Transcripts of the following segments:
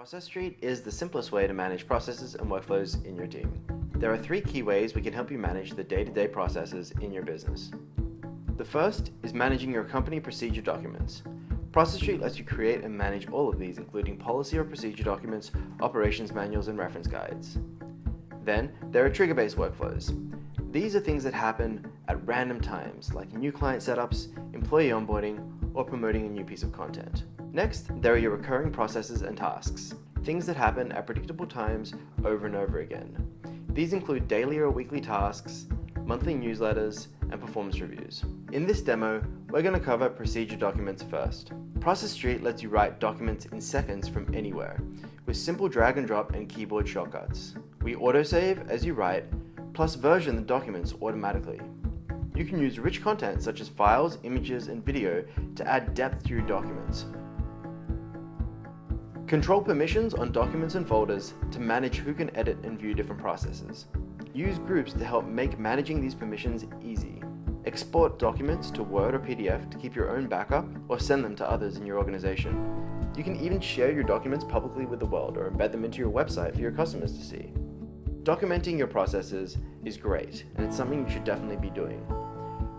Process Street is the simplest way to manage processes and workflows in your team. There are 3 key ways we can help you manage the day-to-day processes in your business. The first is managing your company procedure documents. Process Street lets you create and manage all of these, including policy or procedure documents, operations manuals, and reference guides. Then, there are trigger-based workflows. These are things that happen at random times, like new client setups, employee onboarding, or promoting a new piece of content. Next, there are your recurring processes and tasks, things that happen at predictable times over and over again. These include daily or weekly tasks, monthly newsletters, and performance reviews. In this demo, we're going to cover procedure documents first. Process Street lets you write documents in seconds from anywhere, with simple drag and drop and keyboard shortcuts. We autosave as you write, plus version the documents automatically. You can use rich content such as files, images, and video to add depth to your documents. Control permissions on documents and folders to manage who can edit and view different processes. Use groups to help make managing these permissions easy. Export documents to Word or PDF to keep your own backup or send them to others in your organization. You can even share your documents publicly with the world or embed them into your website for your customers to see. Documenting your processes is great, and it's something you should definitely be doing.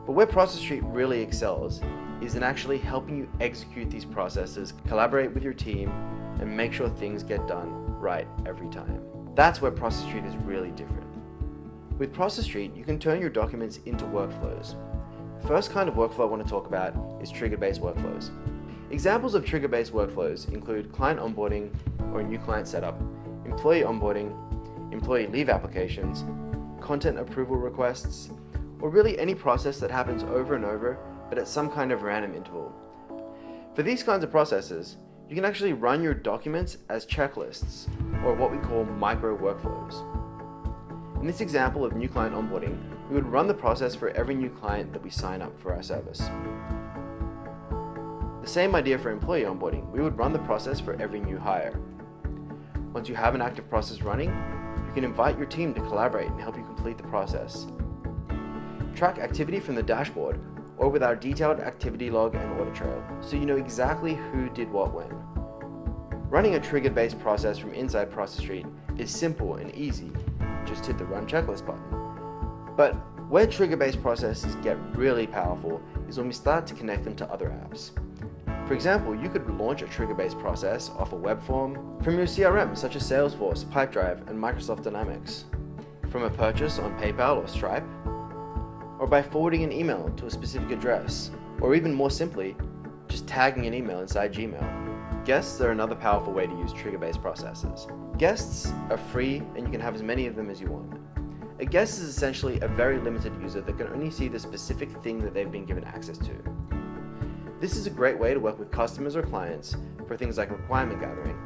But where Process Street really excels is in actually helping you execute these processes, collaborate with your team, and make sure things get done right every time. That's where Process Street is really different. With Process Street, you can turn your documents into workflows. The first kind of workflow I want to talk about is trigger-based workflows. Examples of trigger-based workflows include client onboarding or a new client setup, employee onboarding, employee leave applications, content approval requests, or really any process that happens over and over but at some kind of random interval. For these kinds of processes, you can actually run your documents as checklists, or what we call micro workflows. In this example of new client onboarding, we would run the process for every new client that we sign up for our service. The same idea for employee onboarding, we would run the process for every new hire. Once you have an active process running, you can invite your team to collaborate and help you complete the process. Track activity from the dashboard or with our detailed activity log and audit trail, so you know exactly who did what when. Running a trigger-based process from inside Process Street is simple and easy. Just hit the Run Checklist button. But where trigger-based processes get really powerful is when we start to connect them to other apps. For example, you could launch a trigger-based process off a web form from your CRM such as Salesforce, Pipedrive, and Microsoft Dynamics, from a purchase on PayPal or Stripe, or by forwarding an email to a specific address, or even more simply, just tagging an email inside Gmail. Guests are another powerful way to use trigger-based processes. Guests are free and you can have as many of them as you want. A guest is essentially a very limited user that can only see the specific thing that they've been given access to. This is a great way to work with customers or clients for things like requirement gathering,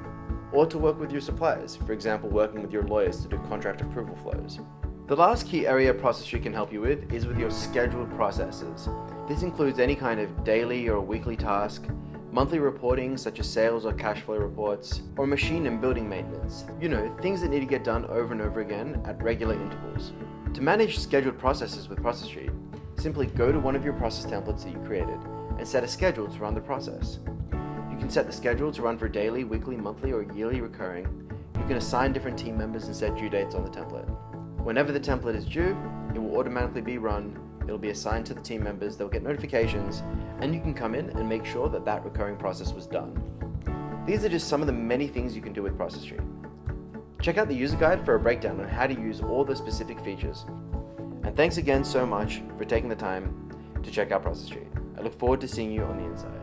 or to work with your suppliers, for example working with your lawyers to do contract approval flows. The last key area Process Street can help you with is with your scheduled processes. This includes any kind of daily or weekly task, monthly reporting such as sales or cash flow reports, or machine and building maintenance. You know, things that need to get done over and over again at regular intervals. To manage scheduled processes with Process Street, simply go to one of your process templates that you created and set a schedule to run the process. You can set the schedule to run for daily, weekly, monthly, or yearly recurring. You can assign different team members and set due dates on the template. Whenever the template is due, it will automatically be run, it'll be assigned to the team members, they'll get notifications, and you can come in and make sure that that recurring process was done. These are just some of the many things you can do with Process Street. Check out the user guide for a breakdown on how to use all the specific features. And thanks again so much for taking the time to check out Process Street. I look forward to seeing you on the inside.